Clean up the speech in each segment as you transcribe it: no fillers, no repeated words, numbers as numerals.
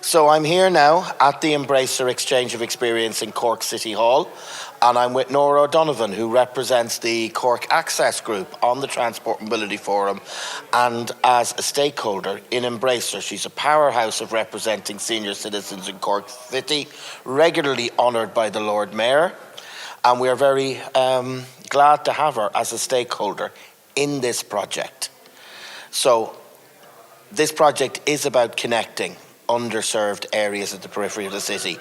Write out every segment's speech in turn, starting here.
So I'm here now at the Embracer Exchange of Experience in Cork City Hall, and I'm with Nora O'Donovan, who represents the Cork Access Group on the Transport Mobility Forum, and as a stakeholder in Embracer. She's a powerhouse of representing senior citizens in Cork City, regularly honoured by the Lord Mayor, and we are very glad to have her as a stakeholder in this project. So this project is about connecting underserved areas at the periphery of the city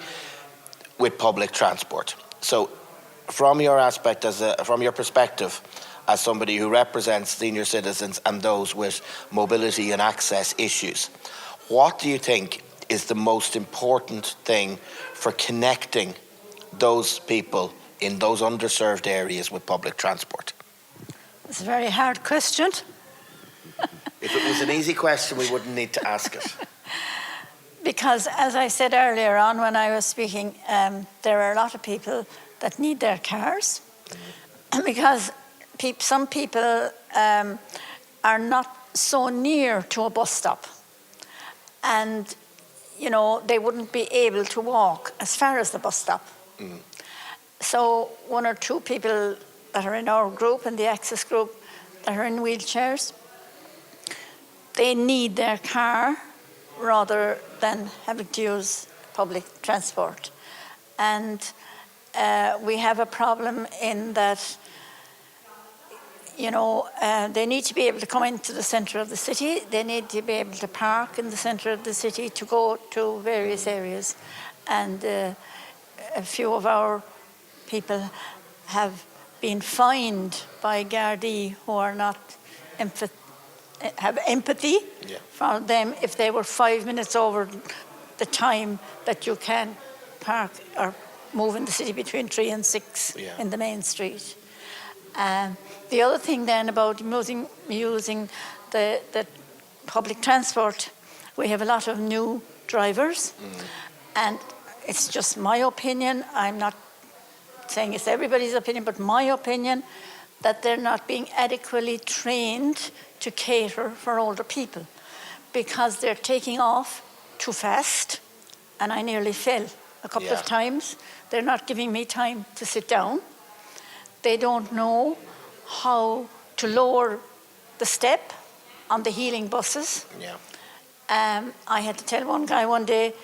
with public transport. So from your aspect, from your perspective as somebody who represents senior citizens and those with mobility and access issues, what do you think is the most important thing for connecting those people in those underserved areas with public transport? It's a very hard question. If it was an easy question, we wouldn't need to ask it. Because, as I said earlier on when I was speaking, there are a lot of people that need their cars. And because some people are not so near to a bus stop. And, you know, they wouldn't be able to walk as far as the bus stop. Mm. So one or two people that are in our group, in the Access Group, that are in wheelchairs, they need their car rather than having to use public transport. And we have a problem in that, you know, they need to be able to come into the centre of the city. They need to be able to park in the centre of the city to go to various areas. And a few of our people have been fined by Gardaí who are not have empathy for them if they were 5 minutes over the time that you can park or move in the city between 3 and 6 in the main street. The other thing then about using the public transport, we have a lot of new drivers, and it's just my opinion. I'm not saying it's everybody's opinion, but my opinion, that they're not being adequately trained to cater for older people, because they're taking off too fast, and I nearly fell a couple of times. They're not giving me time to sit down. They don't know how to lower the step on the healing buses. I had to tell one guy one day,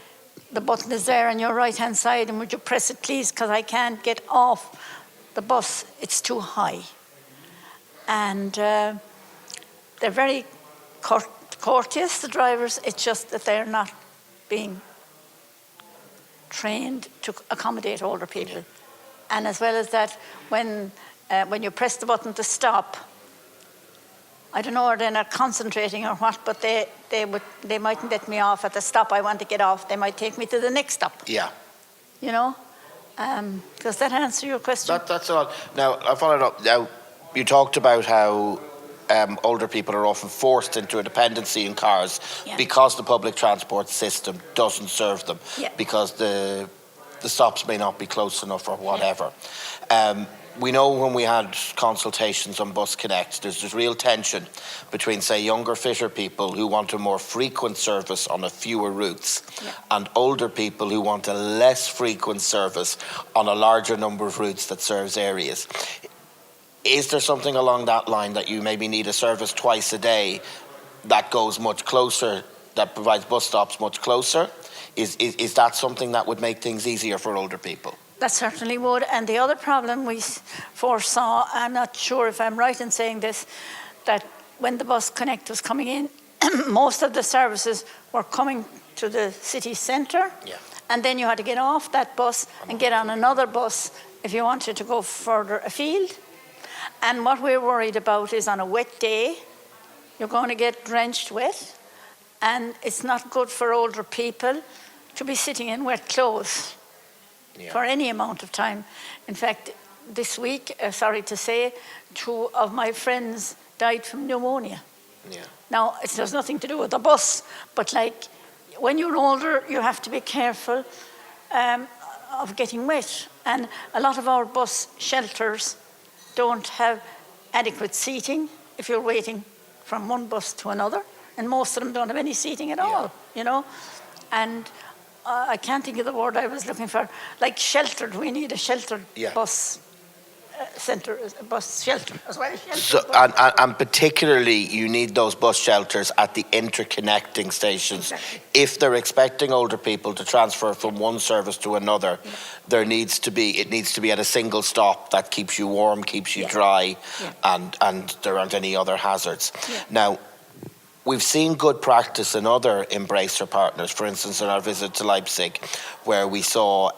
the button is there on your right hand side, and would you press it please, because I can't get off the bus, it's too high. And they're very courteous, the drivers. It's just that they're not being trained to accommodate older people. And as well as that, when you press the button to stop, I don't know, or they're not concentrating or what, but they mightn't let me off at the stop I want to get off. They might take me to the next stop. Yeah. You know? Does that answer your question? That's all. Now, I followed up. Now, you talked about how older people are often forced into a dependency in cars because the public transport system doesn't serve them, because the stops may not be close enough or whatever. We know when we had consultations on Bus Connect, there's this real tension between, say, younger, fitter people who want a more frequent service on a fewer routes and older people who want a less frequent service on a larger number of routes that serves areas. Is there something along that line that you maybe need a service twice a day that goes much closer, that provides bus stops much closer? Is that something that would make things easier for older people? That certainly would. And the other problem we foresaw, I'm not sure if I'm right in saying this, that when the Bus Connect was coming in, most of the services were coming to the city centre, and then you had to get off that bus and get on another bus if you wanted to go further afield. And what we're worried about is on a wet day, you're going to get drenched wet, and it's not good for older people to be sitting in wet clothes for any amount of time. In fact, this week, sorry to say, 2 of my friends died from pneumonia. Now, it has nothing to do with the bus, but like when you're older, you have to be careful of getting wet. And a lot of our bus shelters don't have adequate seating if you're waiting from one bus to another, and most of them don't have any seating at all, you know. And I can't think of the word I was looking for, like sheltered. We need a sheltered bus centre, bus shelter as well. So, and particularly you need those bus shelters at the interconnecting stations. Exactly. If they're expecting older people to transfer from one service to another, it needs to be at a single stop that keeps you warm, keeps you dry, and there aren't any other hazards. Now, we've seen good practice in other Embracer partners, for instance, in our visit to Leipzig, where we saw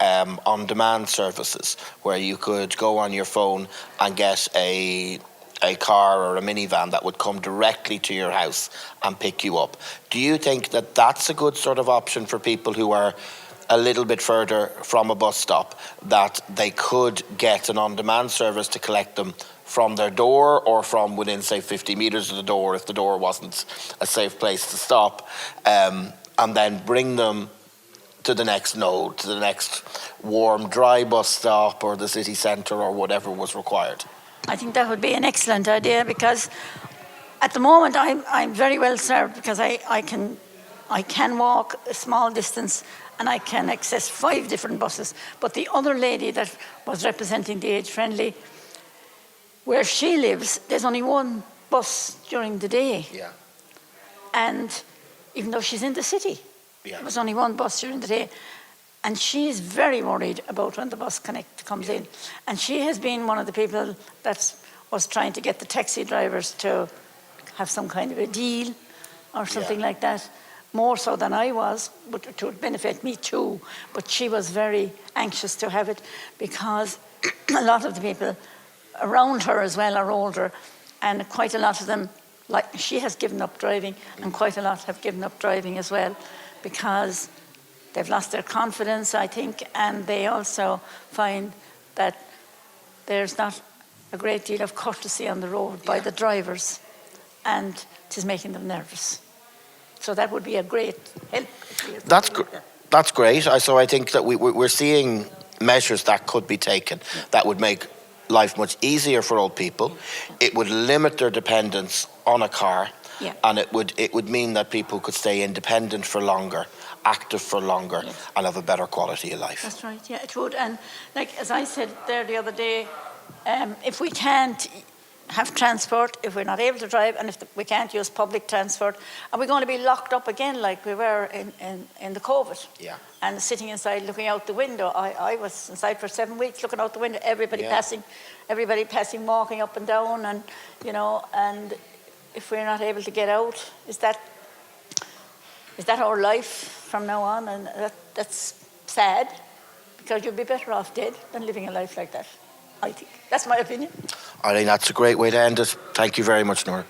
on-demand services, where you could go on your phone and get a car or a minivan that would come directly to your house and pick you up. Do you think that that's a good sort of option for people who are a little bit further from a bus stop, that they could get an on-demand service to collect them from their door or from within, say, 50 metres of the door if the door wasn't a safe place to stop, and then bring them to the next node, to the next warm, dry bus stop or the city centre or whatever was required? I think that would be an excellent idea, because at the moment I'm very well served, because I can walk a small distance and I can access 5 different buses. But the other lady that was representing the Age Friendly, where she lives, there's only one bus during the day. Yeah. And even though she's in the city, there's only one bus during the day. And she's very worried about when the bus connect comes in. And she has been one of the people that was trying to get the taxi drivers to have some kind of a deal or something like that, more so than I was, but it would benefit me too. But she was very anxious to have it, because a lot of the people around her as well are older, and quite a lot of them, like she has given up driving, and quite a lot have given up driving as well, because they've lost their confidence, I think, and they also find that there's not a great deal of courtesy on the road by the drivers, and it is making them nervous. So that would be a great help. That's great. So I think that we're seeing measures that could be taken that would make life much easier for old people. It would limit their dependence on a car, and it would mean that people could stay independent for longer, active for longer, and have a better quality of life. That's right, yeah, it would. And like as I said there the other day, if we can't have transport, if we're not able to drive, and if we can't use public transport, are we going to be locked up again like we were in the COVID? Yeah. And sitting inside looking out the window. I was inside for 7 weeks looking out the window, everybody passing, walking up and down, and and if we're not able to get out, is that our life from now on? And that's sad, because you'd be better off dead than living a life like that, I think. That's my opinion. I think that's a great way to end it. Thank you very much, Nora.